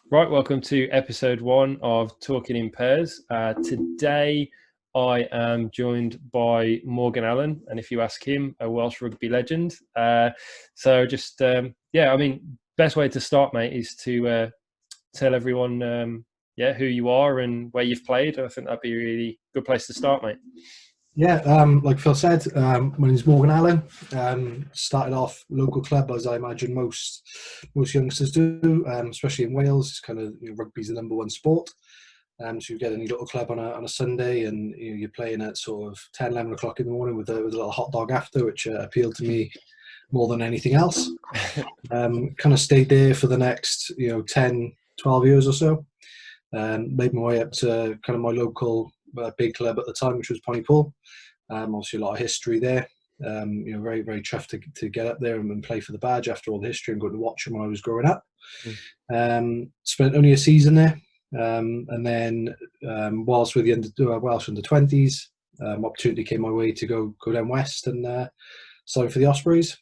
Right, welcome to episode 1 of Talking in Pears. Today I am joined by Morgan Allen, and if you ask him, a Welsh rugby legend. Best way to start, mate, is to tell everyone, who you are and where you've played. I think that'd be a really good place to start, mate. Yeah, like Phil said, my name's Morgan Allen. Started off local club, as I imagine most youngsters do, especially in Wales. It's kind of, rugby's the number one sport. So you get any little club on a Sunday, and you're playing at sort of 10, 11 o'clock in the morning with a little hot dog after, which appealed to me more than anything else. Kind of stayed there for the next 10, 12 years or so. Made my way up to kind of my local big club at the time, which was Pontypool. Obviously a lot of history there. Very, very chuffed to get up there and play for the badge after all the history and going to watch them when I was growing up. Spent only a season there. And then whilst with the Welsh under 20s, opportunity came my way to go down west and sign for the Ospreys.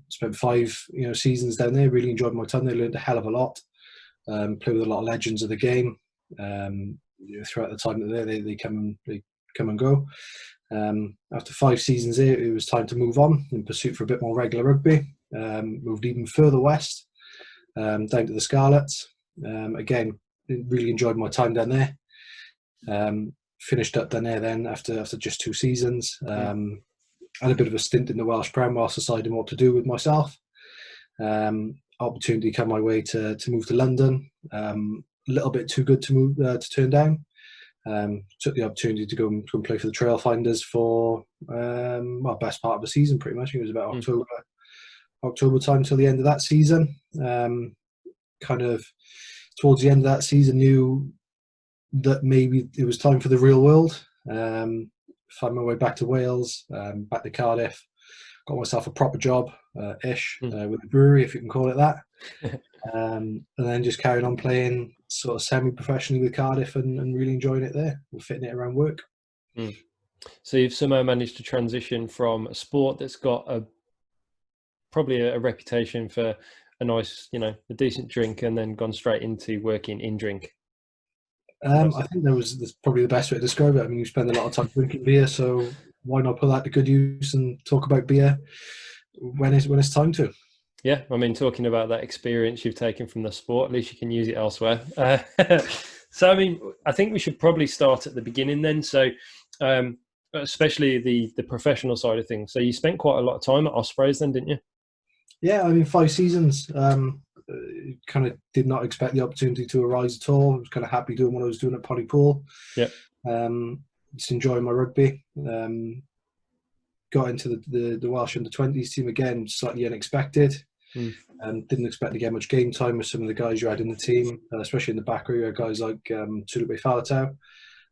Spent 5 seasons down there. Really enjoyed my time there. Learned a hell of a lot. Played with a lot of legends of the game. Throughout the time that they come and go. After 5 seasons there, it was time to move on in pursuit for a bit more regular rugby. Moved even further west, down to the Scarlets. Again, really enjoyed my time down there. Finished up down there then after just 2 seasons. Had a bit of a stint in the Welsh Prem whilst deciding what to do with myself. Opportunity come my way to move to London. A little bit too good to turn down. Took the opportunity to go and play for the Trailfinders for best part of the season, pretty much. It was about October time till the end of that season. Kind of towards the end of that season, knew that maybe it was time for the real world. Found my way back to Wales, back to Cardiff. Got myself a proper job, with a brewery, if you can call it that. And then just carried on playing sort of semi-professionally with Cardiff and really enjoying it there. We're fitting it around work. So you've somehow managed to transition from a sport that's got probably a reputation for a nice, a decent drink, and then gone straight into working in drink. I think that's probably the best way to describe it. I mean, you spend a lot of time drinking beer, so why not put that to good use and talk about beer when it's time to? Yeah, I mean, talking about that experience you've taken from the sport, at least you can use it elsewhere. So, I mean, I think we should probably start at the beginning then. So, especially the professional side of things. So you spent quite a lot of time at Ospreys then, didn't you? Yeah, I mean, 5 seasons. Kind of did not expect the opportunity to arise at all. I was kind of happy doing what I was doing at Pontypool. Yeah. Just enjoying my rugby. Got into the Welsh under 20s team again, slightly unexpected. Didn't expect to get much game time with some of the guys you had in the team, especially in the back row. You had guys like Tulupe Faletau,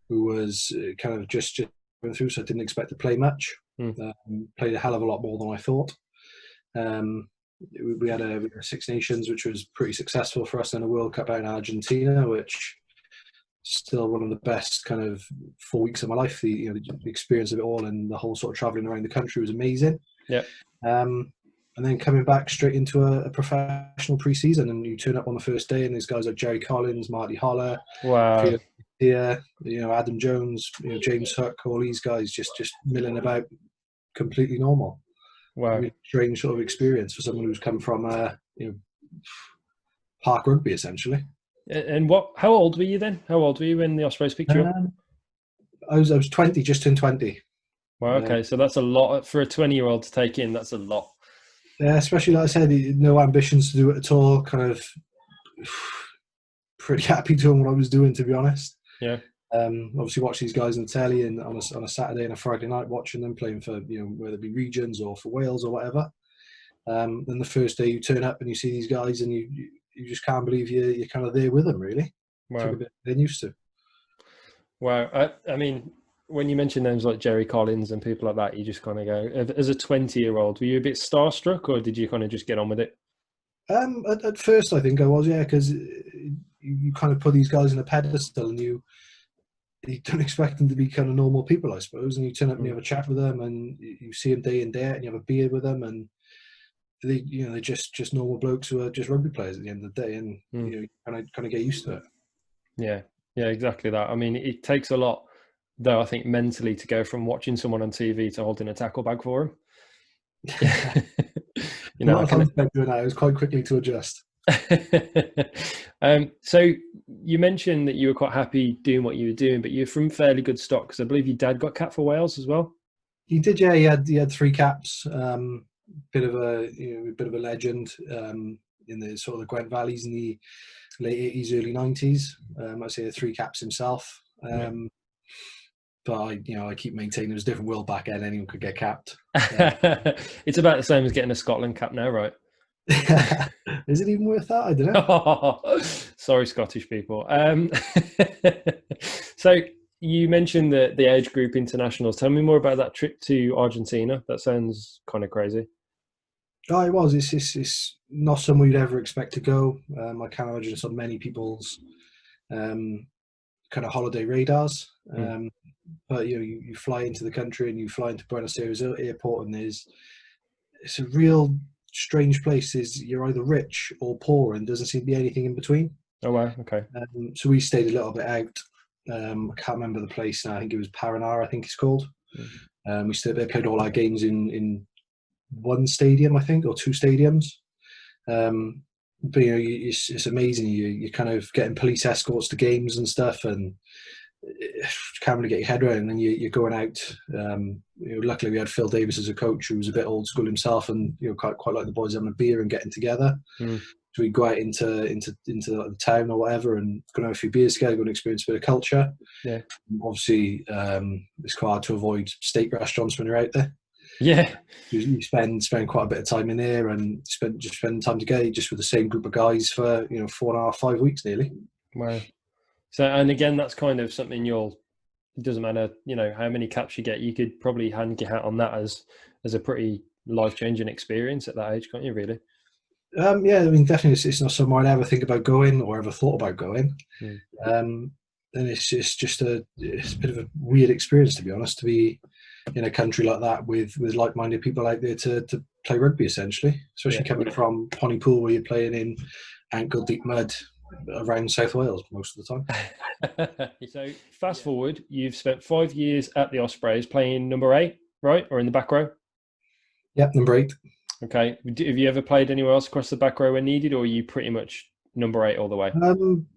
who was kind of just going through, so I didn't expect to play much. Played a hell of a lot more than I thought. We had a Six Nations, which was pretty successful for us, and a World Cup out in Argentina, which still one of the best kind of 4 weeks of my life. The experience of it all and the whole sort of traveling around the country was amazing. Yeah. And then coming back straight into a professional pre-season, and you turn up on the first day, and there's guys like Jerry Collins, Marty Holler, Wow. Adam Jones, James Hook, all these guys just milling about, completely normal. Wow. Really strange sort of experience for someone who's come from park rugby essentially. And how old were you then? How old were you when the Ospreys picked you up? I was 20, just turned 20. Wow, okay, so that's a lot for a 20-year-old to take in. That's a lot. Yeah, especially like I said, no ambitions to do it at all. Kind of pretty happy doing what I was doing, to be honest. Yeah. Obviously, watch these guys on the telly and on a Saturday and a Friday night, watching them playing for whether it be regions or for Wales or whatever. Then the first day you turn up and you see these guys, and you just can't believe you're kind of there with them. Really, wow. Took a bit than used to. Wow, I mean, when you mention names like Jerry Collins and people like that, you just kind of go, as a 20-year-old, were you a bit starstruck, or did you kind of just get on with it? At first, I think I was, yeah, because you kind of put these guys in a pedestal, and you don't expect them to be kind of normal people, I suppose. And you turn up and you have a chat with them, and you see them day in day out, and you have a beer with them, and they're just normal blokes who are just rugby players at the end of the day, and you kind of get used to it. Yeah, exactly that. I mean, it takes a lot, though, I think, mentally to go from watching someone on TV to holding a tackle bag for them. A lot of times doing that, it was quite quickly to adjust. So you mentioned that you were quite happy doing what you were doing, but you're from fairly good stock, because I believe your dad got capped for Wales as well. He did, yeah. He had 3 caps. Bit of a legend in the sort of the Gwent Valleys in the late 80s, early 90s. I'd say 3 caps himself. But I keep maintaining it was a different world back then. Anyone could get capped. It's about the same as getting a Scotland cap now, right? Is it even worth that? I don't know. Sorry, Scottish people. So you mentioned the age group internationals. Tell me more about that trip to Argentina. That sounds kind of crazy. Oh, it was. It's not somewhere you'd ever expect to go. I can't imagine it's on many people's kind of holiday radars. But you fly into the country and you fly into Buenos Aires airport, and it's a real strange place. You're either rich or poor, and doesn't seem to be anything in between. Oh wow, okay. So we stayed a little bit out. I can't remember the place now. I think it was Paraná, I think it's called. We stayed there, played all our games in one stadium, I think, or 2 stadiums. But it's amazing. You're kind of getting police escorts to games and stuff, and can't really get your head around. And then you're going out. Luckily, we had Phil Davis as a coach, who was a bit old school himself, and quite like the boys having a beer and getting together. So we'd go out into the town or whatever, and go and have a few beers together, go and experience a bit of culture. Yeah. Obviously, it's quite hard to avoid steak restaurants when you're out there. Yeah, you spend quite a bit of time in there, and spend time together just with the same group of guys for 4.5, 5 weeks nearly. Wow. So, and again, that's kind of something it doesn't matter, how many caps you get, you could probably hang your hat on that as a pretty life-changing experience at that age, can't you, really? Yeah, I mean, definitely it's not somewhere I'd ever think about going or ever thought about going. And it's just a bit of a weird experience, to be honest, to be in a country like that with like-minded people out there to play rugby, essentially, especially coming from Pontypool, where you're playing in ankle-deep mud around South Wales most of the time. So fast forward, you've spent 5 years at the Ospreys playing number 8, right? Or in the back row? Yep, number 8. Okay. Have you ever played anywhere else across the back row when needed, or are you pretty much number 8 all the way?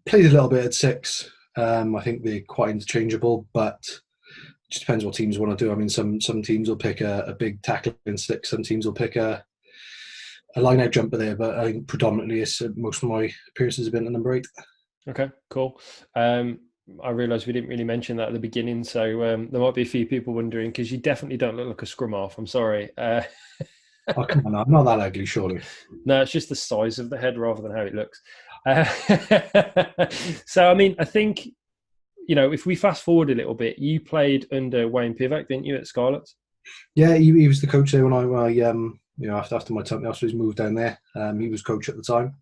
Played a little bit at 6. I think they're quite interchangeable, but it just depends what teams want to do. I mean, some teams will pick a big tackling 6. Some teams will pick a line-out jumper there, but I think predominantly most of my appearances have been at number 8. Okay, cool. I realised we didn't really mention that at the beginning, so there might be a few people wondering, because you definitely don't look like a scrum half. I'm sorry. Oh, come on, I'm not that ugly, surely. No, it's just the size of the head rather than how it looks. So, I mean, I think, if we fast forward a little bit, you played under Wayne Pivac, didn't you, at Scarlets? Yeah, he was the coach there when after my time at the Ospreys, moved down there. He was coach at the time.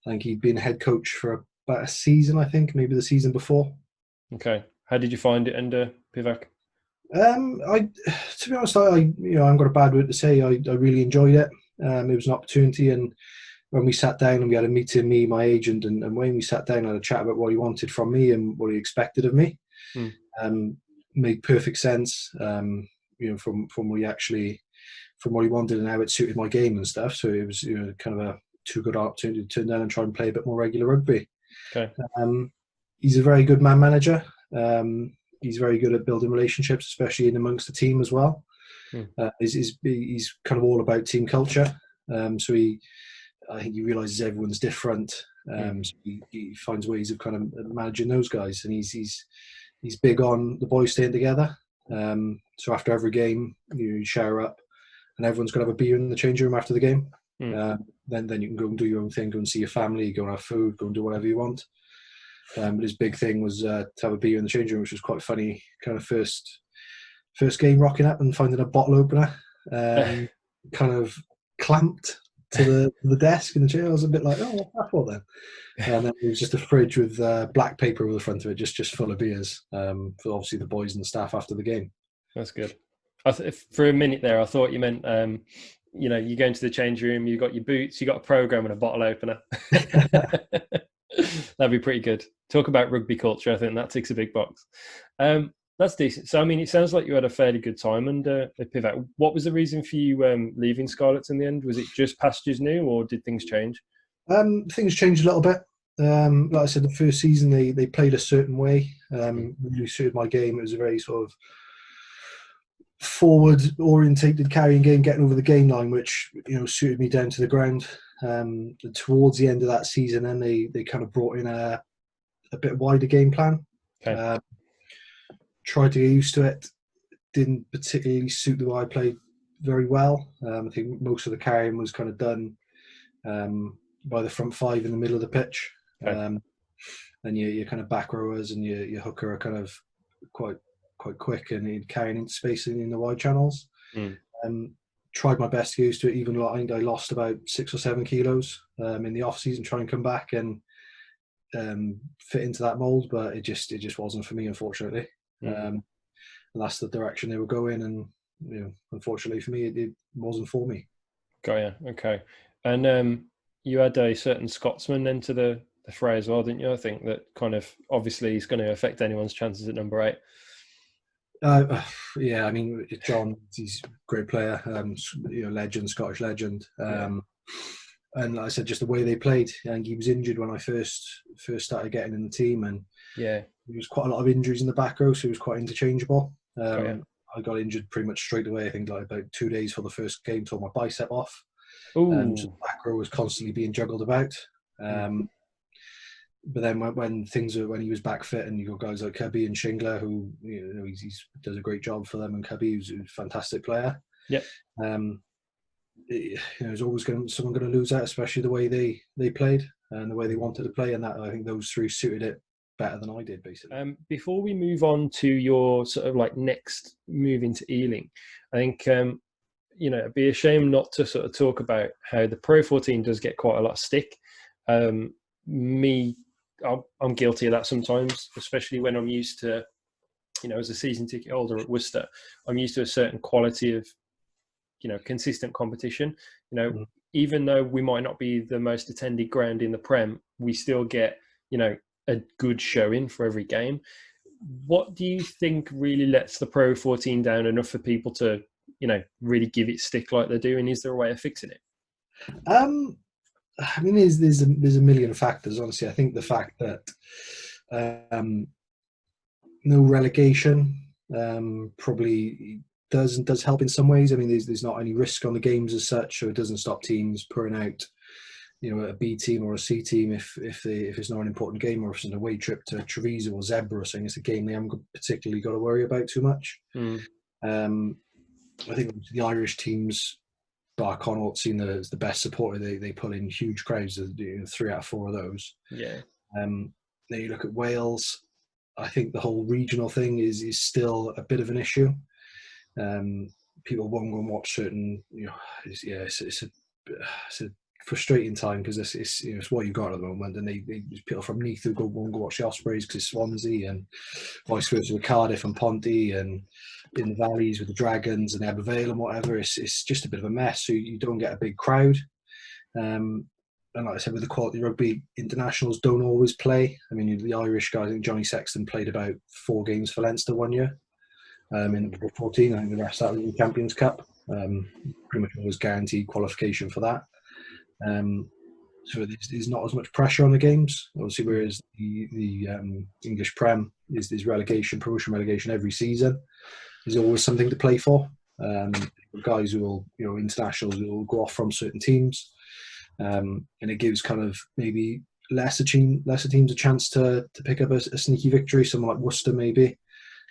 I think he'd been head coach for about a season, I think, maybe the season before. Okay. How did you find it under Pivac? To be honest, I haven't got a bad word to say. I really enjoyed it. It was an opportunity, and when we sat down and we had a meeting, me, my agent, and Wayne, we sat down and had a chat about what he wanted from me and what he expected of me. Made perfect sense. From what he wanted and how it suited my game and stuff. So it was kind of a too good opportunity to turn down and try and play a bit more regular rugby. Okay. He's a very good man manager. He's very good at building relationships, especially in amongst the team as well. He's kind of all about team culture. So I think he realises everyone's different. So he finds ways of kind of managing those guys, and he's big on the boys staying together. So after every game, you shower up, and everyone's going to have a beer in the changing room after the game. Then you can go and do your own thing, go and see your family, go and have food, go and do whatever you want. But his big thing was to have a beer in the changing room, which was quite funny. Kind of first game, rocking up and finding a bottle opener, kind of clamped to the desk in the chair. I was a bit like, oh, what's that for then? And then it was just a fridge with black paper over the front of it, just full of beers for obviously the boys and the staff after the game. That's good. For a minute there, I thought you meant you know, you go into the change room, you've got your boots, you've got a program and a bottle opener. That'd be pretty good. Talk about rugby culture. I think that ticks a big box. That's decent. So, I mean, it sounds like you had a fairly good time under Pivot. What was the reason for you leaving Scarlets in the end? Was it just pastures new, or did things change? Things changed a little bit. Like I said, the first season they played a certain way. Really suited my game. It was a very sort of forward orientated carrying game, getting over the game line, which, you know, suited me down to the ground. Towards the end of that season, then they kind of brought in a bit wider game plan. Okay. Tried to get used to it. Didn't particularly suit the way I played very well. I think most of the carrying was kind of done by the front five in the middle of the pitch. Okay. And your kind of back rowers and your hooker are kind of quite quick and carrying into space in the wide channels. Tried my best to get used to it. Even I think I lost about 6 or 7 kilos in the off season, trying to come back and fit into that mold, but it just wasn't for me, unfortunately. And that's the direction they were going, and, you know, unfortunately for me, it wasn't for me. Got you. Okay. And you had a certain Scotsman into the fray as well, didn't you? I think that kind of obviously is going to affect anyone's chances at number 8. Yeah, I mean, John, he's a great player, you know, legend, Scottish legend. And like I said, just the way they played. I think he was injured when I first started getting in the team, and there was quite a lot of injuries in the back row, so he was quite interchangeable. I got injured pretty much straight away. I think like about 2 days for the first game, tore my bicep off. So the back row was constantly being juggled about. But then when he was back fit, and you got guys like Cubby and Shingler, who, you know, he does a great job for them, and Cubby, who's a fantastic player. You know, there's always someone going to lose out, especially the way they played and the way they wanted to play, and that, I think those 3 suited it better than I did, basically. Before we move on to your sort of like next move into Ealing, I think you know, it'd be a shame not to sort of talk about how the Pro 14 does get quite a lot of stick. I'm guilty of that sometimes, especially when I'm used to, you know, as a season ticket holder at Worcester, I'm used to a certain quality of, you know, consistent competition. You know, even though we might not be the most attended ground in the Prem, we still get, you know, a good showing for every game. What do you think really lets the Pro 14 down enough for people to, you know, really give it stick like they're doing? Is there a way of fixing it? I mean, there's a million factors, honestly. I think the fact that no relegation probably does help in some ways. I mean, there's not any risk on the games as such, so it doesn't stop teams pouring out, you know, a B team or a C team if it's not an important game, or if it's an away trip to Treviso or Zebra or something. It's a game they haven't particularly got to worry about too much. I think the Irish teams, bar Connaught, seen as the best supporter, they pull in huge crowds, you know, 3 out of 4 of those. Then you look at Wales. I think the whole regional thing is still a bit of an issue. People won't go and watch certain, you know, it's a frustrating time, because it's you know, it's what you got at the moment, and they people from Neath who won't go watch the Ospreys because it's Swansea, and vice versa with Cardiff and Ponty, and in the valleys with the Dragons and Ebbw and whatever. It's just a bit of a mess, so you don't get a big crowd. And like I said, with the quality rugby, internationals don't always play. I mean, the Irish guy, I think Johnny Sexton played about 4 games for Leinster one year in the Pro 14. I think the rest of that was the Champions Cup. Pretty much always guaranteed qualification for that. So there's not as much pressure on the games, obviously, whereas the English Prem is relegation, promotion relegation every season. There's always something to play for. Guys who will, you know, internationals who will go off from certain teams, and it gives kind of maybe lesser teams a chance to pick up a sneaky victory. Someone like Worcester maybe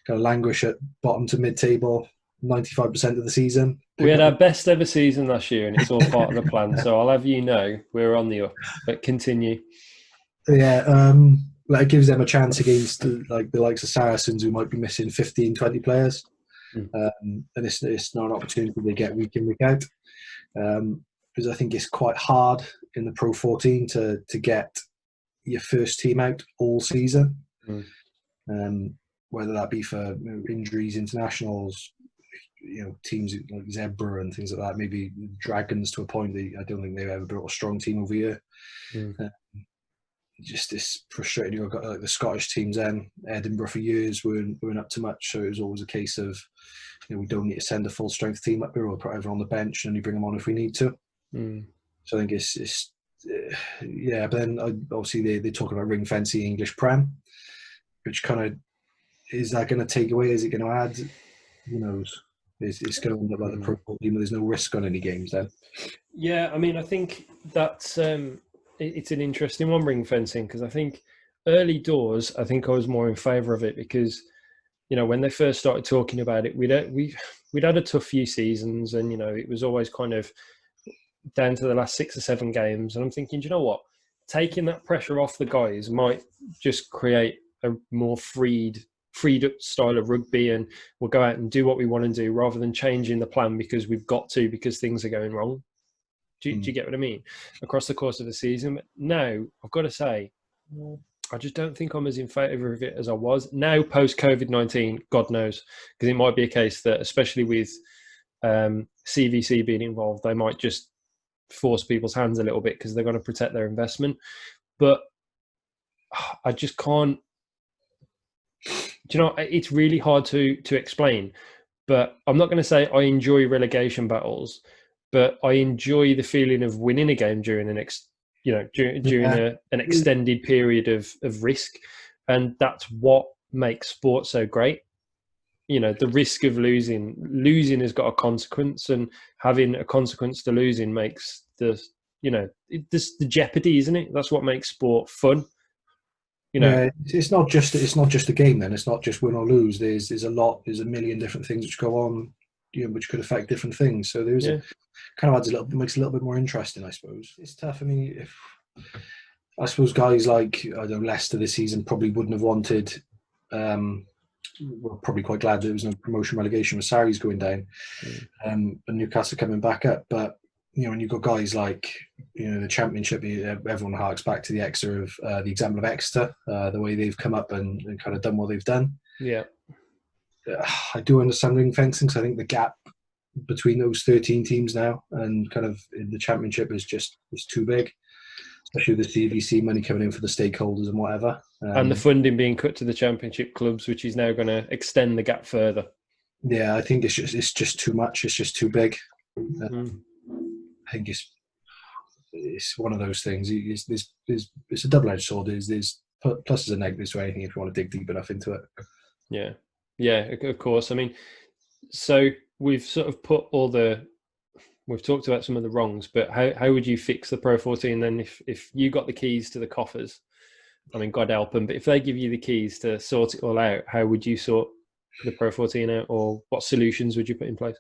kind of languish at bottom to mid-table 95% of the season. We had our best ever season last year, and it's all part of the plan. So I'll have you know we're on the up. But continue. Yeah, like it gives them a chance against like the likes of Saracens, who might be missing 15, 20 players. And it's not an opportunity they get week in, week out. Because I think it's quite hard in the Pro 14 to get your first team out all season. Whether that be for, you know, injuries, internationals, teams like Zebra and things like that, maybe Dragons to a point. I don't think they've ever built a strong team over here. Just this frustrating. You've got like the Scottish teams then, Edinburgh for years weren't up to much, so it was always a case of we don't need to send a full strength team up here, we'll put everyone on the bench and only bring them on if we need to. So I think it's but then obviously they talk about ring fencing English Prem, which kind of, is that going to take away? Is it going to add? Who knows? It's going to end up like the Pro 14 where there's no risk on any games then. Yeah, I mean, I think that's it's an interesting one, ring fencing, because I think early doors, I think I was more in favour of it because, when they first started talking about it, we'd had a tough few seasons, and it was always kind of down to the last 6 or 7 games, and I'm thinking, do you know what? Taking that pressure off the guys might just create a more freed up style of rugby, and we'll go out and do what we want to do rather than changing the plan because we've got to, because things are going wrong. Do you get what I mean? Across the course of the season. But now, I've got to say, I just don't think I'm as in favour of it as I was. Now, post-COVID-19, God knows, because it might be a case that, especially with CVC being involved, they might just force people's hands a little bit because they're going to protect their investment. But I just can't. It's really hard to explain. But I'm not going to say I enjoy relegation battles, but I enjoy the feeling of winning a game during an extended period of risk, and that's what makes sport so great. The risk of losing has got a consequence, and having a consequence to losing makes the jeopardy, isn't it? That's what makes sport fun. Yeah, it's not just a game then. It's not just win or lose. There's a million different things which go on, which could affect different things. So there's kind of adds makes it a little bit more interesting, I suppose. It's tough. I mean, I suppose guys like Leicester this season probably wouldn't have wanted. We're probably quite glad there was no promotion relegation with Sarri's going down, and Newcastle coming back up. But when you've got guys like the Championship, everyone harks back to the the example of Exeter, the way they've come up and kind of done what they've done. Yeah, I do understand ring fencing, because I think the gap between those 13 teams now and kind of in the Championship is too big, especially with the CVC money coming in for the stakeholders and whatever. And the funding being cut to the Championship clubs, which is now going to extend the gap further. Yeah, I think it's just too much. It's just too big. I think it's one of those things. It's a double-edged sword. There's pluses and negatives to anything if you want to dig deep enough into it. Yeah, of course. I mean, so we've sort of we've talked about some of the wrongs, but how would you fix the Pro 14 then if you got the keys to the coffers? I mean, God help them, but if they give you the keys to sort it all out, how would you sort the Pro 14 out, or what solutions would you put in place?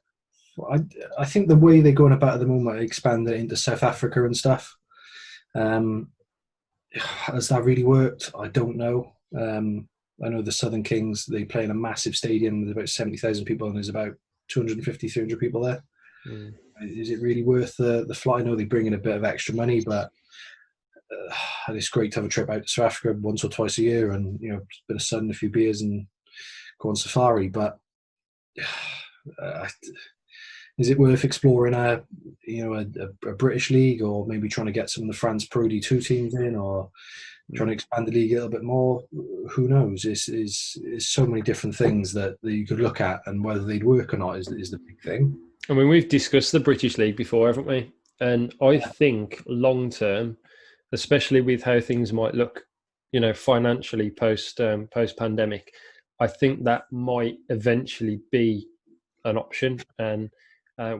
Well, I think the way they're going about at the moment, expand it into South Africa and stuff, has that really worked? I don't know. I know the Southern Kings, they play in a massive stadium with about 70,000 people, and there's about 250, 300 people there. Is it really worth the flight? I know they bring in a bit of extra money, but it's great to have a trip out to South Africa once or twice a year and a bit of sun, a few beers, and go on safari. But is it worth exploring a British league, or maybe trying to get some of the France Pro D2 teams in, or trying to expand the league a little bit more? Who knows? It's so many different things that you could look at, and whether they'd work or not is the big thing. I mean, we've discussed the British League before, haven't we? And I think long term, especially with how things might look, financially post pandemic, I think that might eventually be an option. And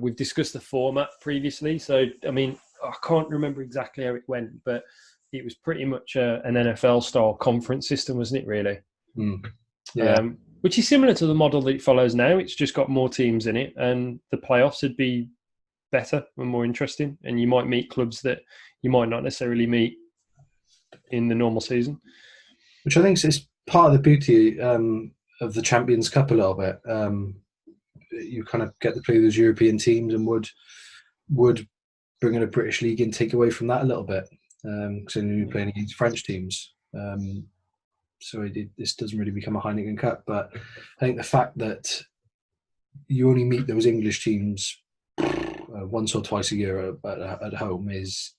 we've discussed the format previously. So, I mean, I can't remember exactly how it went, but it was pretty much an NFL style conference system, wasn't it, really? Yeah. Which is similar to the model that it follows now. It's just got more teams in it, and the playoffs would be better and more interesting. And you might meet clubs that you might not necessarily meet in the normal season. Which I think is part of the beauty of the Champions Cup a little bit. You kind of get to play those European teams, and would bring in a British league and take away from that a little bit. Because you're playing against French teams. So this doesn't really become a Heineken Cup. But I think the fact that you only meet those English teams once or twice a year at home is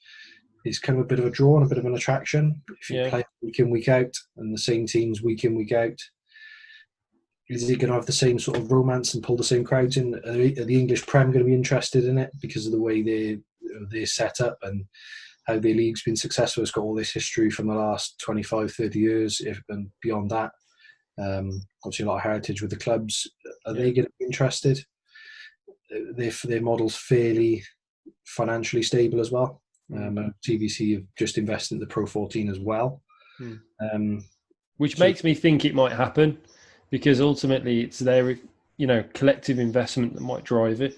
kind of a bit of a draw and a bit of an attraction. If you play week in, week out, and the same teams week in, week out, is it going to have the same sort of romance and pull the same crowds in? Are the English Prem going to be interested in it because of the way they're set up and how their league's been successful? It's got all this history from the last 25, 30 years and beyond that. Obviously, a lot of heritage with the clubs. Are they going to be interested? Their model's fairly financially stable as well. TVC have just invested in the Pro 14 as well. Which makes me think it might happen, because ultimately it's their, collective investment that might drive it.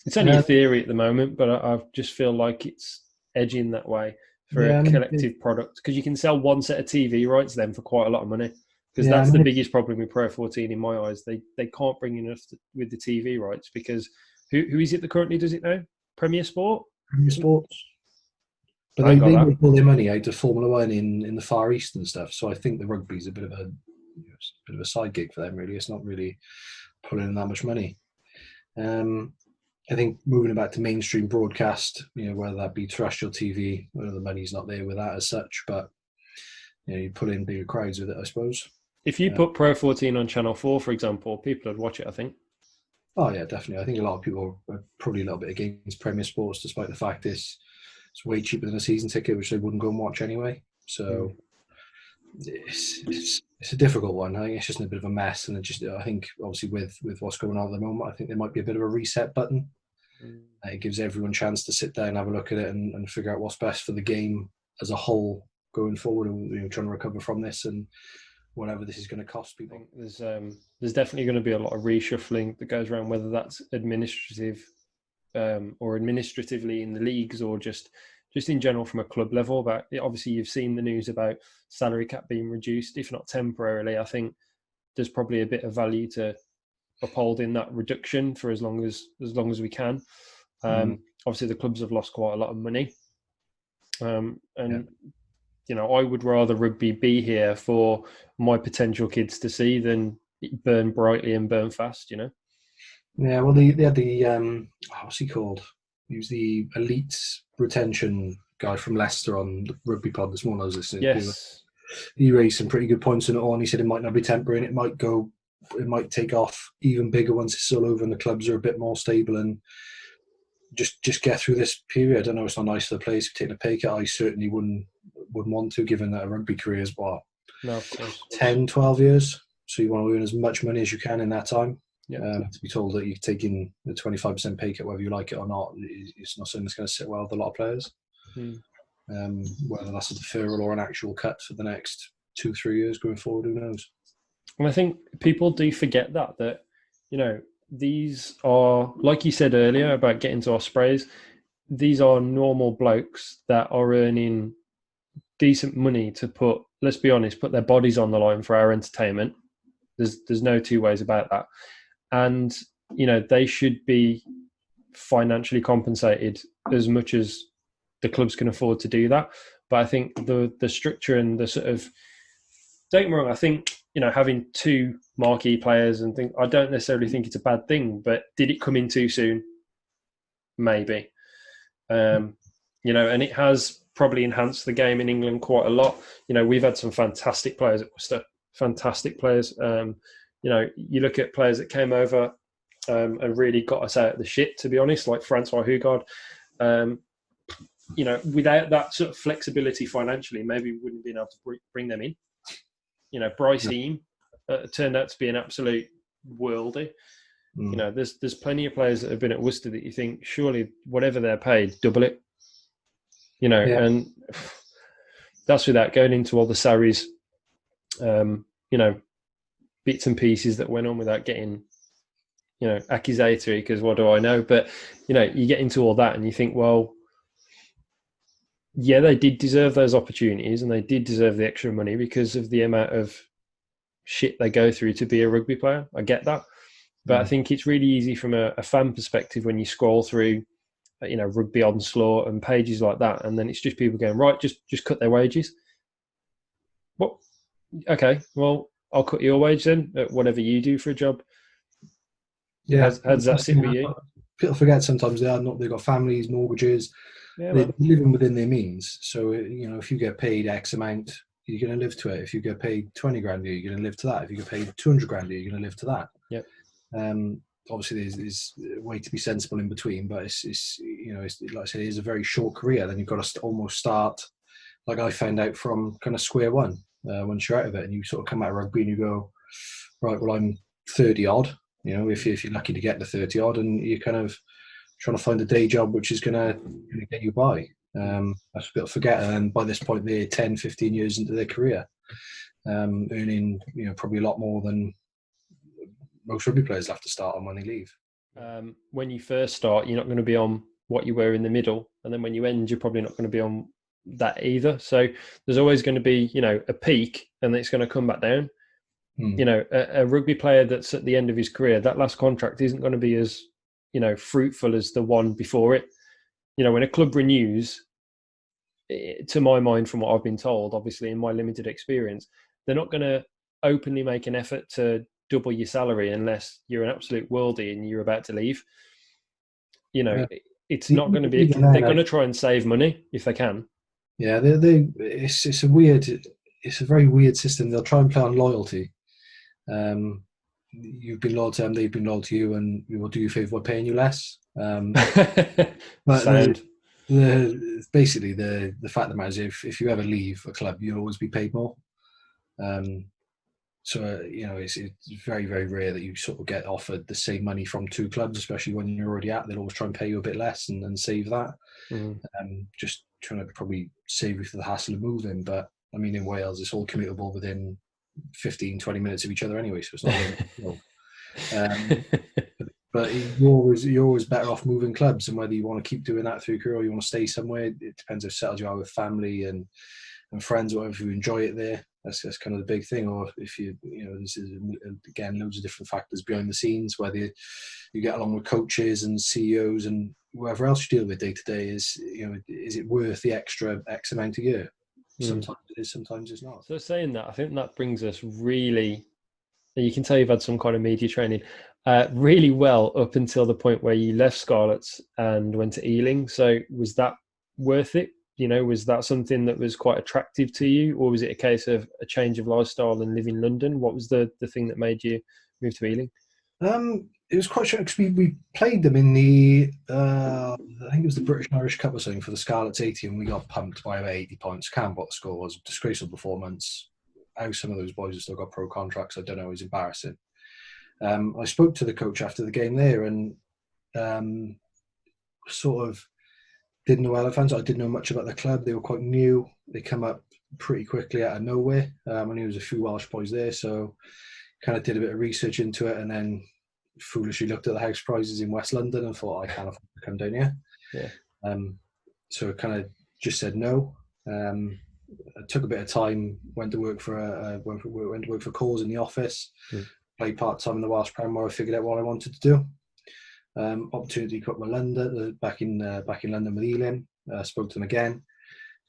It's only a theory at the moment, but I just feel like it's edging that way for a collective product, because you can sell one set of TV rights then for quite a lot of money. Because that's the biggest problem with Pro 14 in my eyes. They can't bring enough with the TV rights, because who is it that currently does it now? Premier Sport? Premier Sports. But they make all their money out of Formula One in the Far East and stuff. So I think the rugby's a bit of a side gig for them, really. It's not really pulling in that much money. I think moving back to mainstream broadcast, whether that be terrestrial TV, the money's not there with that as such, but you pull in bigger crowds with it, I suppose. If you put Pro 14 on Channel 4, for example, people would watch it, I think. Oh, yeah, definitely. I think a lot of people are probably a little bit against Premier Sports, despite the fact it's way cheaper than a season ticket, which they wouldn't go and watch anyway. So it's a difficult one. I think it's just a bit of a mess. And I think, obviously, with what's going on at the moment, I think there might be a bit of a reset button. It gives everyone a chance to sit down and have a look at it and figure out what's best for the game as a whole going forward, and trying to recover from this and whatever this is going to cost people. I think there's definitely going to be a lot of reshuffling that goes around, whether that's administrative or administratively in the leagues, or just in general from a club level. But obviously you've seen the news about salary cap being reduced, if not temporarily. I think there's probably a bit of value to upholding that reduction for as long as we can. Obviously the clubs have lost quite a lot of money, I would rather rugby be here for my potential kids to see than burn brightly and burn fast, Yeah, well, they had the, what's he called? He was the elite retention guy from Leicester on the Rugby Pod this morning. I was listening to. He raised some pretty good points in it all, and he said it might not be temporary, and it might take off even bigger once it's all over and the clubs are a bit more stable, and just get through this period. I know it's not nice for the players to take a pay cut. I certainly wouldn't want to, given that a rugby career is 10, 12 years. So you want to earn as much money as you can in that time. To be told that you're taking the 25% pay cut, whether you like it or not, it's not something that's going to sit well with a lot of players. Whether that's a deferral or an actual cut for the next 2-3 years going forward, who knows? And I think people do forget that these are, like you said earlier about getting to Ospreys, these are normal blokes that are earning decent money to put their bodies on the line for our entertainment. There's no two ways about that. And, they should be financially compensated as much as the clubs can afford to do that. But I think the structure and the sort of, don't get me wrong, I think, having two marquee players and I don't necessarily think it's a bad thing, but did it come in too soon? Maybe. And it has probably enhanced the game in England quite a lot. We've had some fantastic players at Worcester, fantastic players. You look at players that came over and really got us out of the shit, to be honest, like Francois Hugard. Without that sort of flexibility financially, maybe we wouldn't have been able to bring them in. Bryce Heem turned out to be an absolute worldie. There's plenty of players that have been at Worcester that you think, surely whatever they're paid, double it. And that's without going into all the salaries, bits and pieces that went on without getting, accusatory, because what do I know? But, you get into all that and you think, well, yeah, they did deserve those opportunities and they did deserve the extra money because of the amount of shit they go through to be a rugby player. I get that. But I think it's really easy from a fan perspective when you scroll through, Rugby Onslaught and pages like that, and then it's just people going, right, just cut their wages. What? Okay, well, I'll cut your wage then at whatever you do for a job. Yeah. How does that sit with you? People forget sometimes they've got families, mortgages, Yeah, they're man. living within their means. So, if you get paid X amount, you're going to live to it. If you get paid 20 grand a year, you're going to live to that. If you get paid 200 grand a year, you're going to live to that. Yep. Obviously, there's a way to be sensible in between, but it's like I said, it's a very short career. Then you've got to almost start, like I found out, from kind of square one once you're out of it, and you sort of come out of rugby and you go, right, well, I'm 30 odd. If you're lucky to get to 30 odd, and you're kind of trying to find a day job which is going to get you by. That's a bit of forget. And by this point, they're 10, 15 years into their career, earning probably a lot more than most rugby players have to start on when they leave. When you first start, you're not going to be on what you were in the middle, and then when you end, you're probably not going to be on that either. So there's always going to be, a peak, and it's going to come back down. A rugby player that's at the end of his career, that last contract isn't going to be as, fruitful as the one before it. When a club renews, to my mind, from what I've been told, obviously in my limited experience, they're not going to openly make an effort to double your salary unless you're an absolute worldie and you're about to leave. It's not going to be. They're going to try and save money if they can. Yeah, it's a very weird system. They'll try and play on loyalty. You've been loyal to them, they've been loyal to you, and we will do you a favour by paying you less. But basically the fact of the matter is, if you ever leave a club, you'll always be paid more. So it's very, very rare that you sort of get offered the same money from two clubs, especially when you're already at. They'll always try and pay you a bit less and save that. Just trying to probably save you for the hassle of moving. But I mean, in Wales, it's all commutable within 15, 20 minutes of each other anyway, so it's not but you're always better off moving clubs, and whether you want to keep doing that through your career or you want to stay somewhere, it depends how settled you are with family and friends, or whatever, if you enjoy it there. That's kind of the big thing. Or if this is, again, loads of different factors behind the scenes, whether you get along with coaches and CEOs and whoever else you deal with day to day. Is it worth the extra X amount a year? Sometimes it is, sometimes it's not. So saying that, I think that brings us really, you can tell you've had some kind of media training, really well up until the point where you left Scarlets and went to Ealing. So was that worth it? Was that something that was quite attractive to you, or was it a case of a change of lifestyle and live in London? What was the thing that made you move to Ealing? It was quite short because we played them in the I think it was the British and Irish Cup or something for the Scarlets 80, and we got pumped by about 80 points. Can't remember what the score was. Disgraceful performance. How some of those boys have still got pro contracts, I don't know. It was embarrassing. I spoke to the coach after the game there, and sort of didn't know Elephants. I didn't know much about the club. They were quite new. They come up pretty quickly out of nowhere. I knew there was a few Welsh boys there, so kind of did a bit of research into it, and then foolishly looked at the house prices in West London and thought, I can't afford to come down here. Yeah. So I kind of just said no. I took a bit of time, went to work for Coles in the office, played part time in the Welsh Prem, where I figured out what I wanted to do. Opportunity to come up with London, back in London with Ealing. Spoke to them again.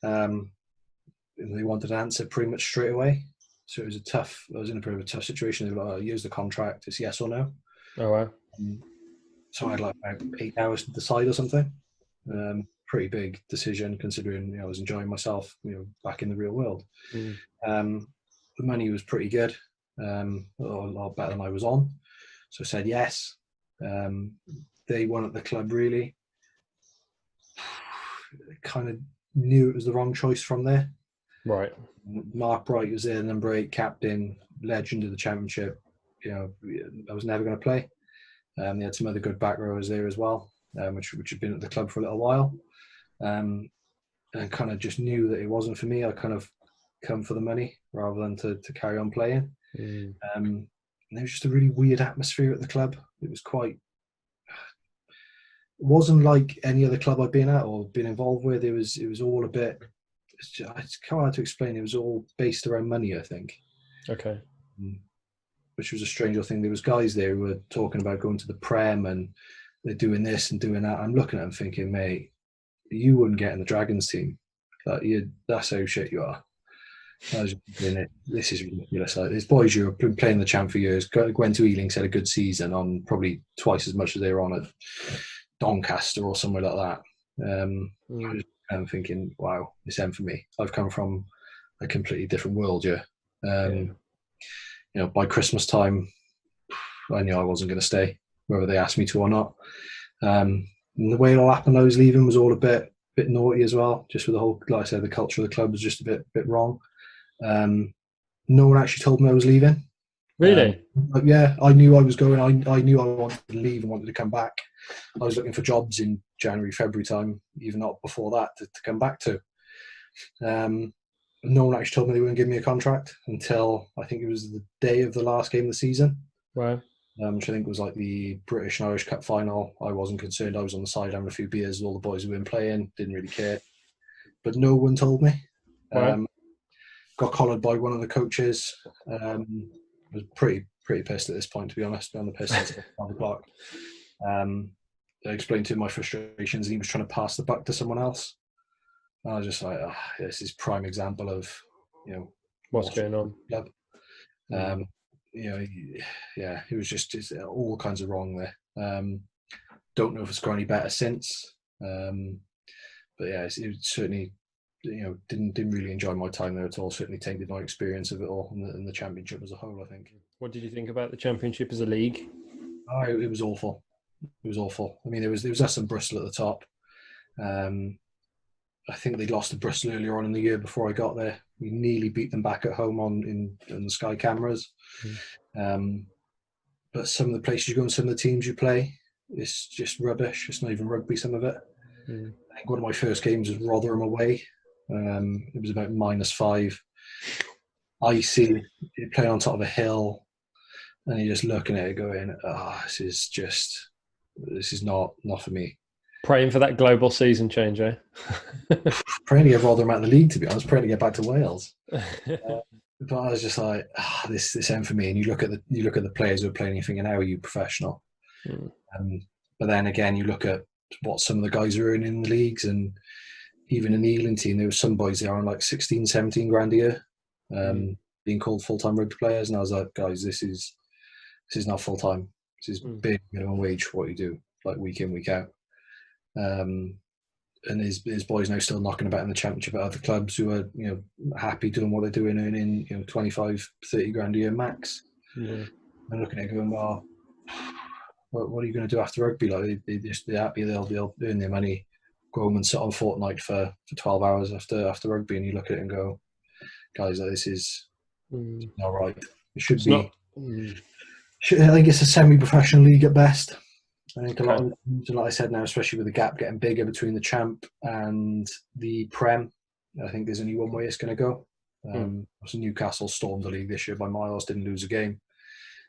And they wanted an answer pretty much straight away. So I was in a bit of a tough situation. They were like, here's the contract, it's yes or no. Oh wow. So I had like about 8 hours to decide or something. Pretty big decision considering I was enjoying myself, back in the real world. The money was pretty good, a lot better than I was on. So I said yes. They won at the club really. Kind of knew it was the wrong choice from there. Right. Mark Bright was there, number 8 captain, legend of the championship. I was never going to play. They had some other good back rowers there as well, which had been at the club for a little while. And kind of just knew that it wasn't for me. I kind of come for the money rather than to carry on playing. And there was just a really weird atmosphere at the club. It wasn't like any other club I'd been at or been involved with. It was all a bit, it's kind of hard to explain. It was all based around money, I think. Okay. Which was a stranger thing. There was guys there who were talking about going to the Prem and they're doing this and doing that. I'm looking at them thinking, mate, you wouldn't get in the Dragons team. That's how shit you are. I was thinking, this is ridiculous. Like, there's boys who have been playing the champ for years. Went to Ealing, had a good season on probably twice as much as they were on at Doncaster or somewhere like that. I was kind of thinking, wow, it's M for me. I've come from a completely different world, yeah. By Christmas time, I knew I wasn't going to stay, whether they asked me to or not. And the way it all happened, I was leaving was all a bit naughty as well. Just with the whole, like I said, the culture of the club was just a bit wrong. No one actually told me I was leaving. Really? But yeah, I knew I was going. I knew I wanted to leave and wanted to come back. I was looking for jobs in January, February time, even not before that, to come back to. No one actually told me they wouldn't give me a contract until I think it was the day of the last game of the season. Wow. Which I think was like the British and Irish Cup final. I wasn't concerned. I was on the side having a few beers with all the boys who had been playing. Didn't really care. But no one told me. Wow. Got collared by one of the coaches. I was pretty pissed at this point, to be honest. On the piss since 5 o'clock. I explained to him my frustrations, and he was trying to pass the buck to someone else. And I was just like, this is prime example of, what's going on. Club. It was just all kinds of wrong there. Don't know if it's got any better since. But yeah, it certainly, didn't really enjoy my time there at all. Certainly tainted my experience of it all and the championship as a whole, I think. What did you think about the championship as a league? It was awful. It was awful. I mean, there was us and Bristol at the top. I think they lost to Bristol earlier on in the year before I got there. We nearly beat them back at home in the Sky cameras. But some of the places you go and some of the teams you play, it's just rubbish. It's not even rugby, some of it. I think one of my first games was Rotherham away. It was about -5. Icy, you're playing on top of a hill, and you're just looking at it going, this is not for me. Praying for that global season change, eh? Praying to get Rotherham out of the league, to be honest. Praying to get back to Wales. But I was just like, this ain't for me. And you look at the players who are playing, and you're thinking, how are you professional? But then again, you look at what some of the guys are earning in the leagues, and even in the Ealing team, there were some boys there on like 16, 17 grand a year, being called full-time rugby players. And I was like, guys, this is not full-time. This is big minimum wage for what you do, like week in, week out. And his boys now still knocking about in the championship at other clubs who are happy doing what they're doing, earning 25, 30 grand a year max. And looking at it going, well, what are you going to do after rugby? Like they're happy they'll earn their money, go home and sit on Fortnite for 12 hours after rugby, and you look at it and go, guys, this is not right. It should be. I think it's a semi-professional league at best. I think a lot of, like I said now, especially with the gap getting bigger between the champ and the Prem, I think there's only one way it's going to go. So Newcastle stormed the league this year by miles, didn't lose a game.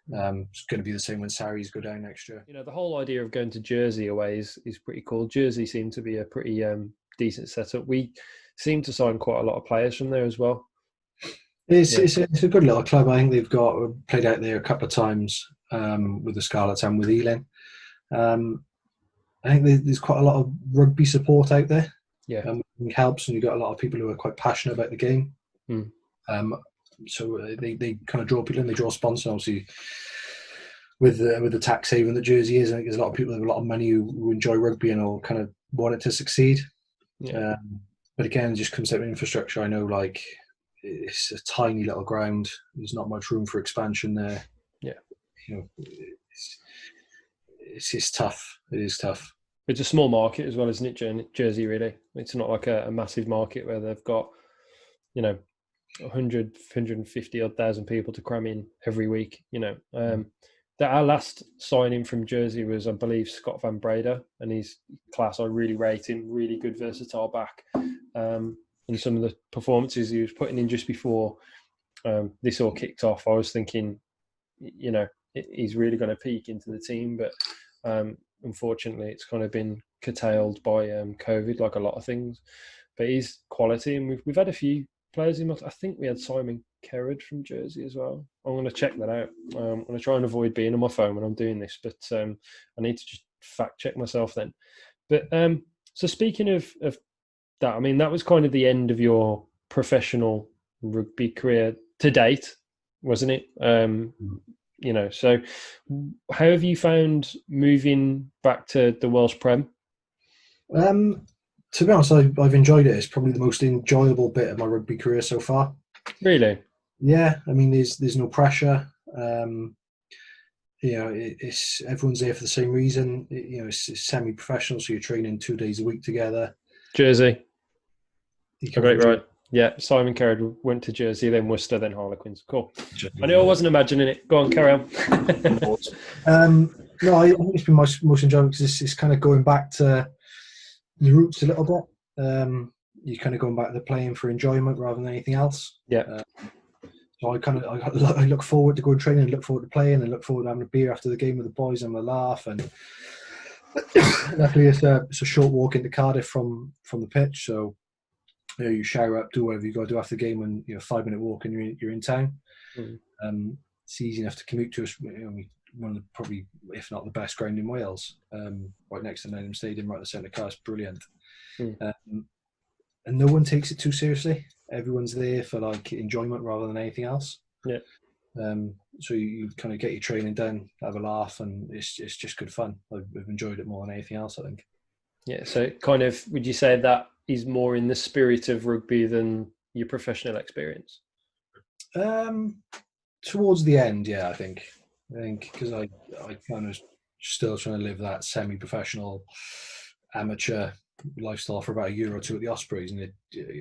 It's going to be the same when Sarries go down next year. The whole idea of going to Jersey away is pretty cool. Jersey seemed to be a pretty decent setup. We seem to sign quite a lot of players from there as well. It's a good little club. I think they've played out there a couple of times with the Scarlets and with Ealing. I think there's quite a lot of rugby support out there. It helps, and you've got a lot of people who are quite passionate about the game. So they kind of draw people in. They draw sponsors, obviously. With the tax haven that Jersey is, I think there's a lot of people with a lot of money who enjoy rugby and will kind of want it to succeed. But again, it just comes down to infrastructure. I know, like, it's a tiny little ground. There's not much room for expansion there. It's tough. It is tough. It's a small market as well, isn't it, Jersey, really? It's not like a massive market where they've got, 150 odd thousand people to cram in every week, Our last signing from Jersey was, I believe, Scott Van Breda, and he's class. I really rate him, really good, versatile back. And some of the performances he was putting in just before this all kicked off, I was thinking, he's really going to peak into the team, but unfortunately it's kind of been curtailed by COVID, like a lot of things. But he's quality, and we've had a few players in. I think we had Simon Kerrod from Jersey as well. I'm going to check that out. I'm going to try and avoid being on my phone when I'm doing this, but I need to just fact check myself then. But so speaking of that, I mean, that was kind of the end of your professional rugby career to date, wasn't it? So how have you found moving back to the Welsh Prem? To be honest, I've enjoyed it. It's probably the most enjoyable bit of my rugby career so far. Really? Yeah, I mean, there's no pressure. It's everyone's there for the same reason. It's semi-professional, so you're training 2 days a week together. Jersey. I got it right. Yeah, Simon Carried went to Jersey, then Worcester, then Harlequins. Cool. I knew I wasn't imagining it. Go on, carry on. No, I think it's been my most enjoyable because it's kind of going back to the roots a little bit. You're kind of going back to playing for enjoyment rather than anything else. Yeah. So I look forward to going training, look forward to playing, and look forward to having a beer after the game with the boys and a laugh. And luckily, it's a short walk into Cardiff from the pitch, so you shower up, do whatever you got to do after the game, and 5-minute walk, and you're in town. It's easy enough to commute to us. One of the probably, if not the best ground in Wales, right next to Nottingham Stadium, right at the centre of the car. It's brilliant. And no one takes it too seriously. Everyone's there for enjoyment rather than anything else. Yeah. So you kind of get your training done, have a laugh, and it's just good fun. I've enjoyed it more than anything else, I think. Yeah. So kind of, would you say that is more in the spirit of rugby than your professional experience? Towards the end, yeah, I think because I kind of still trying to live that semi-professional amateur lifestyle for about a year or two at the Ospreys, and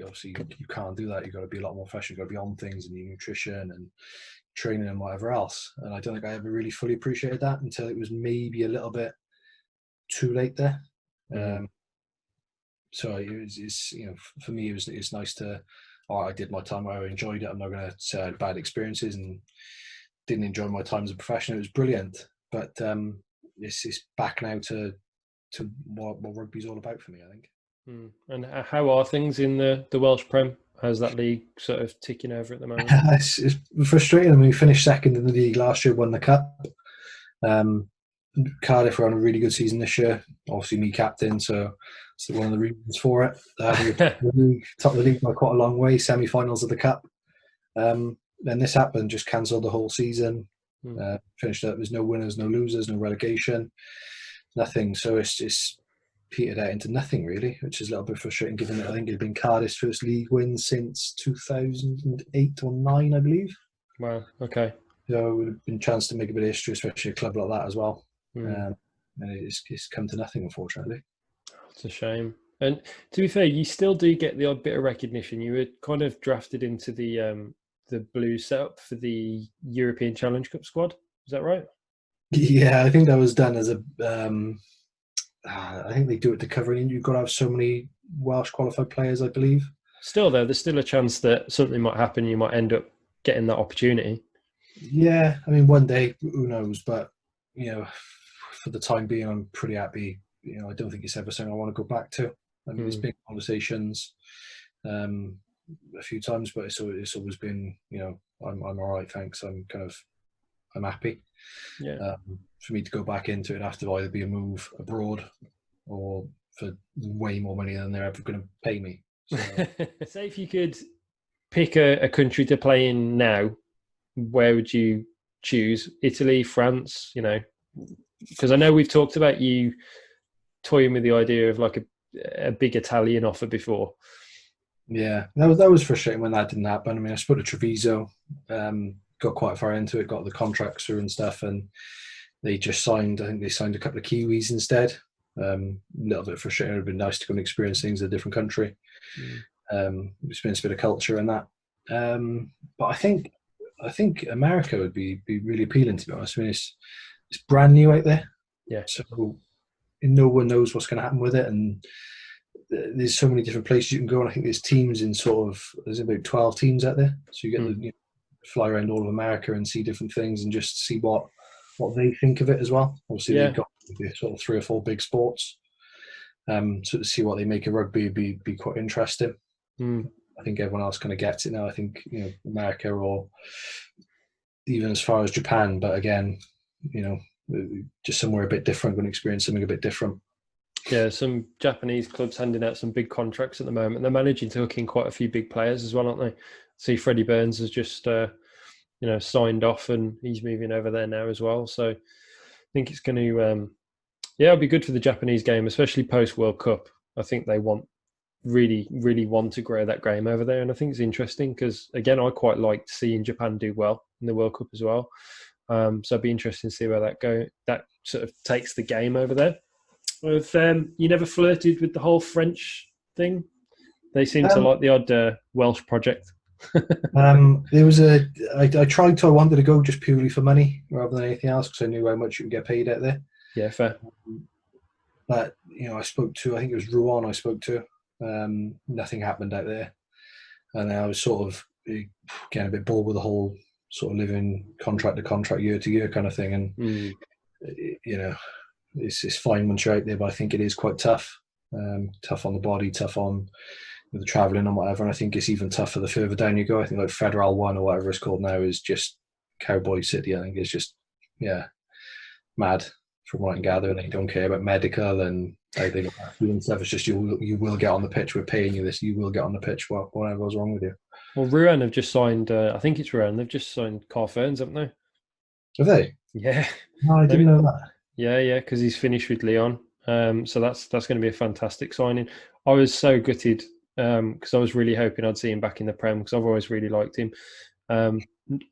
obviously you can't do that. You've got to be a lot more professional. You've got to be on things and your nutrition and training and whatever else. And I don't think I ever really fully appreciated that until it was maybe a little bit too late there. So it's for me it's nice to. I did my time. I enjoyed it. I'm not going to say I had bad experiences and didn't enjoy my time as a professional. It was brilliant, but it's back now to what rugby's all about for me, I think. And how are things in the Welsh Prem? How's that league sort of ticking over at the moment? It's frustrating. I mean, we finished second in the league last year, won the cup. Cardiff were on a really good season this year. Obviously, me captain, so it's one of the reasons for it. Top of the league by quite a long way. Semi-finals of the cup. Then this happened, just cancelled the whole season. Finished up. There's no winners, no losers, no relegation, nothing. So it's petered out into nothing really, which is a little bit frustrating. Given that I think it'd been Cardiff's first league win since 2008 or 9, I believe. Wow. Okay. So it would have been a chance to make a bit of history, especially a club like that as well. And it's come to nothing, unfortunately. It's a shame. And to be fair, you still do get the odd bit of recognition. You were kind of drafted into the blue setup for the European Challenge Cup squad. Is that right? Yeah, I think that was done as a. I think they do it to cover it. You've got to have so many Welsh qualified players, I believe. Still, though, there's still a chance that something might happen. You might end up getting that opportunity. Yeah, I mean, one day, who knows? But for the time being, I'm pretty happy. I don't think it's ever something I want to go back to. I mean, there's been conversations a few times, but it's always been, I'm all right, thanks. I'm happy. Yeah. For me to go back into it, it'd have to either be a move abroad or for way more money than they're ever going to pay me. So. Say if you could pick a country to play in now, where would you choose? Italy, France, because I know we've talked about you toying with the idea of like a big Italian offer before. Yeah, that was frustrating when that didn't happen. I mean, I spoke to Treviso, got quite far into it, got the contracts through and stuff, and they just signed. I think they signed a couple of Kiwis instead. A little bit frustrating. It would have been nice to go and experience things in a different country, experience a bit of culture and that. But I think America would be really appealing, to be honest. I mean, it's brand new out there. Yeah. So no one knows what's going to happen with it, and there's so many different places you can go. And I think there's teams in there's about 12 teams out there. So you get to fly around all of America and see different things and just see what they think of it as well. Obviously, they've got sort of 3 or 4 big sports. So to see what they make of rugby would be quite interesting. I think everyone else kind of gets it now. I think America or even as far as Japan, but again, just somewhere a bit different, going to experience something a bit different. Yeah, some Japanese clubs handing out some big contracts at the moment. They're managing to hook in quite a few big players as well, aren't they? see Freddie Burns has just signed off, and he's moving over there now as well. So I think it's going to it'll be good for the Japanese game, especially post World Cup. I think they really want to grow that game over there, and I think it's interesting because, again, I quite liked seeing Japan do well in the World Cup as well. So it'd be interesting to see where that sort of takes the game over there. You never flirted with the whole French thing? They seem to like the odd Welsh project. There was I wanted to go just purely for money rather than anything else because I knew how much you would get paid out there. Yeah, fair. But I spoke to, I think it was Rouen I spoke to. Nothing happened out there, and I was sort of getting a bit bored with the whole sort of living contract to contract, year to year kind of thing. And it's fine once you're out there, but I think it is quite tough. Tough on the body, tough on the travelling and whatever. And I think it's even tougher the further down you go. I think like Federal 1 or whatever it's called now is just Cowboy City. I think it's just mad from what I can gather. And they don't care about medical and how they look after you and stuff. It's just you will get on the pitch. We're paying you this. You will get on the pitch. Whatever was wrong with you. Well, Rouen have just signed. I think it's Rouen. They've just signed Carl Ferns, haven't they? Have they? Yeah. No, I didn't know that. Yeah, because he's finished with Lyon. So that's going to be a fantastic signing. I was so gutted because I was really hoping I'd see him back in the Prem because I've always really liked him.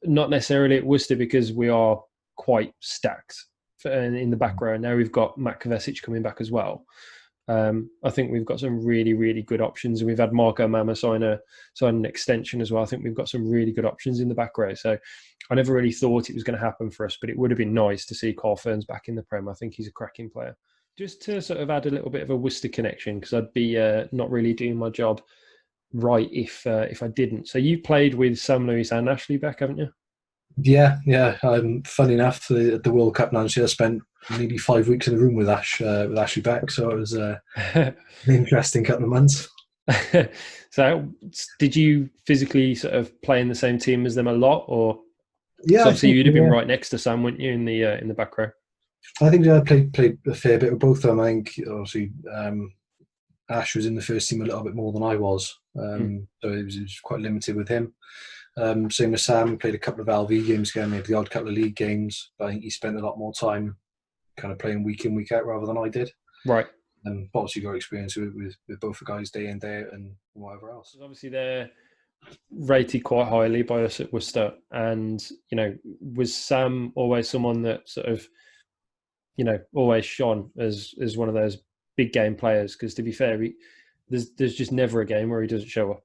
Not necessarily at Worcester because we are quite stacked in the back row. Now we've got Matt Kovacic coming back as well. I think we've got some really, really good options, and we've had Marco Mama sign an extension as well. I think we've got some really good options in the back row. So I never really thought it was going to happen for us, but it would have been nice to see Carl Ferns back in the Prem. I think he's a cracking player. Just to sort of add a little bit of a Worcester connection, because I'd be not really doing my job right if I didn't. So you played with Sam Lewis and Ashley Beck, haven't you? Yeah. Funny enough, at the World Cup last year, I spent maybe 5 weeks in the room with Ashley Beck, so it was an interesting couple of months. So, did you physically sort of play in the same team as them a lot, or? Yeah, obviously you'd have been right next to Sam, wouldn't you, in the back row? I think I played a fair bit with both of them. I think obviously Ash was in the first team a little bit more than I was, so it was quite limited with him. Same as Sam, played a couple of LV games again, maybe the odd couple of league games, but I think he spent a lot more time kind of playing week in, week out rather than I did. Right. And obviously got experience with both the guys day in, day out and whatever else. Obviously they're rated quite highly by us at Worcester, and was Sam always someone that sort of always shone as one of those big game players? Because to be fair, there's just never a game where he doesn't show up.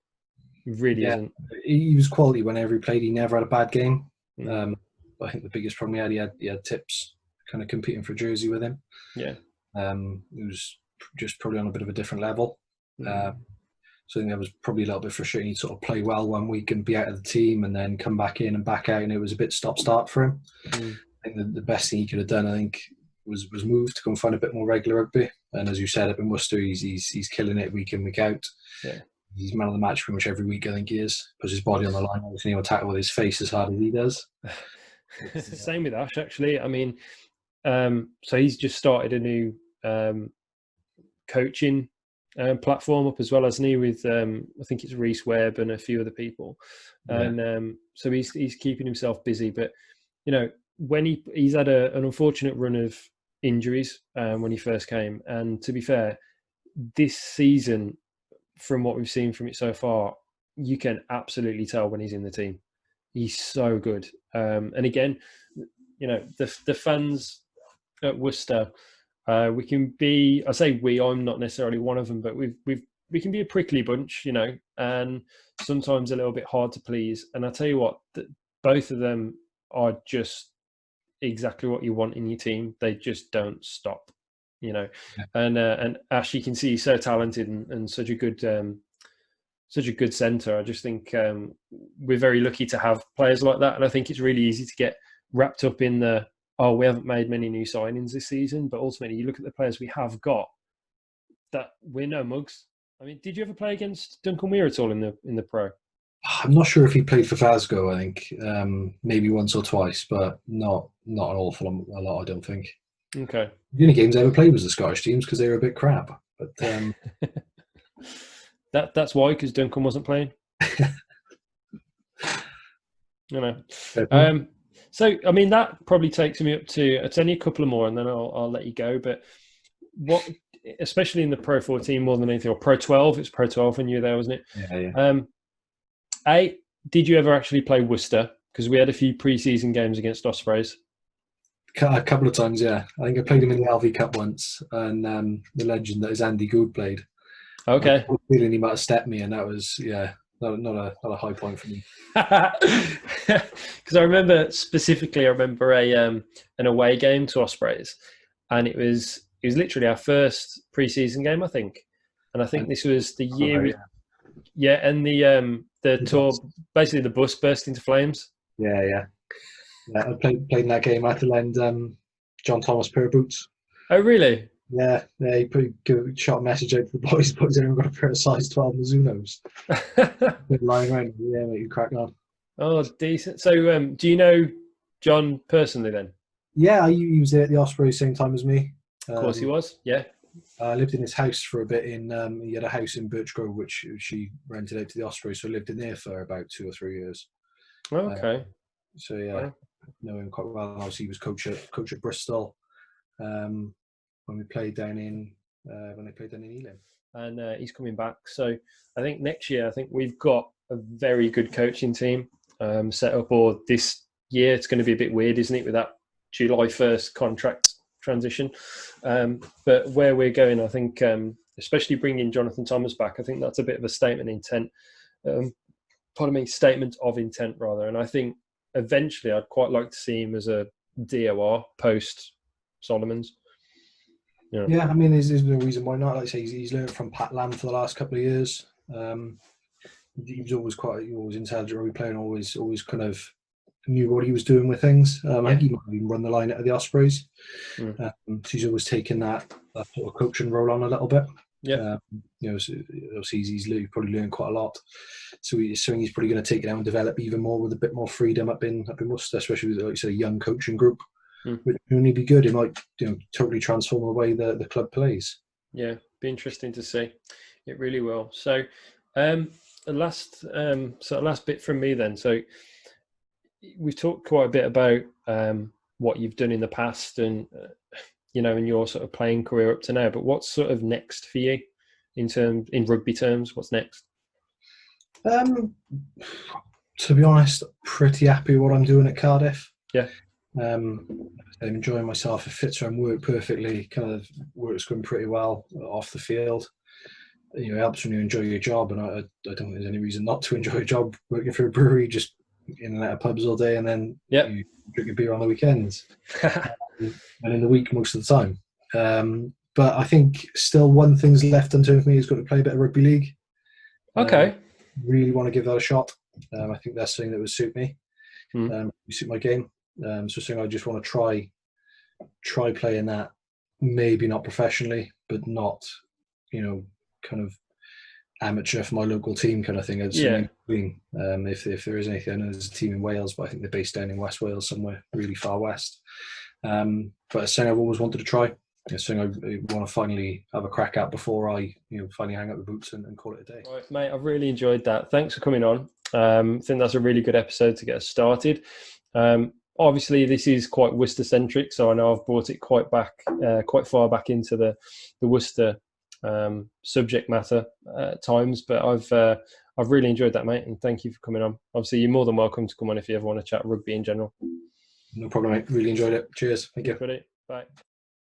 He really isn't. He was quality whenever he played. He never had a bad game. I think the biggest problem he had Tips kind of competing for jersey with him. Yeah. It was just probably on a bit of a different level. So I think that was probably a little bit frustrating. He'd sort of play well one week and be out of the team and then come back in and back out, and it was a bit stop-start for him. I think the best thing he could have done, I think, was move to go and find a bit more regular rugby. And as you said, up in Worcester, he's killing it week in, week out. Yeah. He's man of the match pretty much every week, I think he is. Puts his body on the line. Obviously, he'll tackle with his face as hard as he does. It's the same with Ash, actually. I mean, so he's just started a new coaching platform up as well, hasn't he? With I think it's Reece Webb and a few other people, and so he's keeping himself busy. But when he's had an unfortunate run of injuries when he first came, and to be fair, this season, from what we've seen from it so far, you can absolutely tell when he's in the team. He's so good. And again, the fans at Worcester, we can be, I say we, I'm not necessarily one of them, but we can be a prickly bunch, and sometimes a little bit hard to please. And I tell you what, both of them are just exactly what you want in your team. They just don't stop. And Ash, you can see he's so talented and such a good centre. I just think we're very lucky to have players like that, and I think it's really easy to get wrapped up in we haven't made many new signings this season, but ultimately you look at the players we have got, that we're no mugs. I mean, did you ever play against Duncan Weir at all in the Pro? I'm not sure if he played for Glasgow. I think maybe once or twice, but not an awful lot, I don't think. Okay. The only games I ever played was the Scottish teams because they were a bit crap. But that's why, because Duncan wasn't playing. You know. Fair point. So I mean that probably takes me up to it's only a couple of more, and then I'll let you go. But what, especially in the Pro 14 more than anything, or Pro 12, it's Pro 12 when you were there, wasn't it? Yeah. Did you ever actually play Worcester? Because we had a few pre-season games against Ospreys. A couple of times, yeah. I think I played him in the LV Cup once, and the legend that is Andy Good played. Okay. I had a feeling he might have stepped me, and that was not a high point for me. Because I remember an away game to Ospreys, and it was literally our first pre-season game, I think. And I think this was the year and the tour, basically the bus burst into flames. Yeah. I played in that game. I had to lend John Thomas a pair of boots. Oh, really? Yeah. He shot a message out to the boys. Boys, anyone got a pair of size 12 Mizunos? Lying around. Yeah, mate, you crack on. Oh, decent. So, do you know John personally then? Yeah, he was there at the Ospreys same time as me. Of course he was. Yeah. I lived in his house for a bit. He had a house in Birch Grove, which she rented out to the Ospreys. So I lived in there for about 2 or 3 years. Okay. So yeah, Wow. know him quite well. Obviously, he was coach at Bristol when we played down in Ealing. And he's coming back. So I think next year, we've got a very good coaching team set up. Or this year, it's going to be a bit weird, isn't it, with that July 1st contract transition? But where we're going, I think, especially bringing Jonathan Thomas back, I think that's a bit of a statement of intent rather. And I think eventually I'd quite like to see him as a DOR post Solomons. Yeah, I mean, there's no reason why not. Like I say, he's learned from Pat Lam for the last couple of years. He was always intelligent rugby player, and always kind of knew what he was doing with things. I think he might have even run the line at the Ospreys. So he's always taken that sort of coaching role on a little bit. Yeah. Obviously he's probably learned quite a lot. So he's probably going to take it out and develop even more with a bit more freedom up in Worcester, especially with, like you said, a young coaching group. Which would only be good. It might totally transform the way the club plays. Yeah, be interesting to see. It really will. So the last bit from me then. So we've talked quite a bit about what you've done in the past and in your sort of playing career up to now, but what's sort of next for you in rugby terms? What's next? To be honest, pretty happy with what I'm doing at Cardiff. Yeah. I'm enjoying myself. It fits around work perfectly. Kind of work's going pretty well off the field. It helps when you enjoy your job, and I don't think there's any reason not to enjoy a job working for a brewery, just in and out of pubs all day, and then you drink a beer on the weekends, and in the week most of the time. But I think still one thing's left unto me is got to play a bit of rugby league. Okay. Really want to give that a shot. I think that's something that would suit me. Suit my game. So something I just want to try playing that, maybe not professionally, but not, kind of amateur for my local team kind of thing. If there is anything, I know there's a team in Wales, but I think they're based down in West Wales, somewhere really far west. But it's something I've always wanted to try. It's something I want to finally have a crack at before I, finally hang up the boots and call it a day. Right, mate, I've really enjoyed that. Thanks for coming on. I think that's a really good episode to get us started. Obviously, this is quite Worcester centric, so I know I've brought it quite far back into the Worcester subject matter at times, but I've really enjoyed that, mate, and thank you for coming on. Obviously, you're more than welcome to come on if you ever want to chat rugby in general. No problem, mate. Really enjoyed it. Cheers. Thank you. Bye.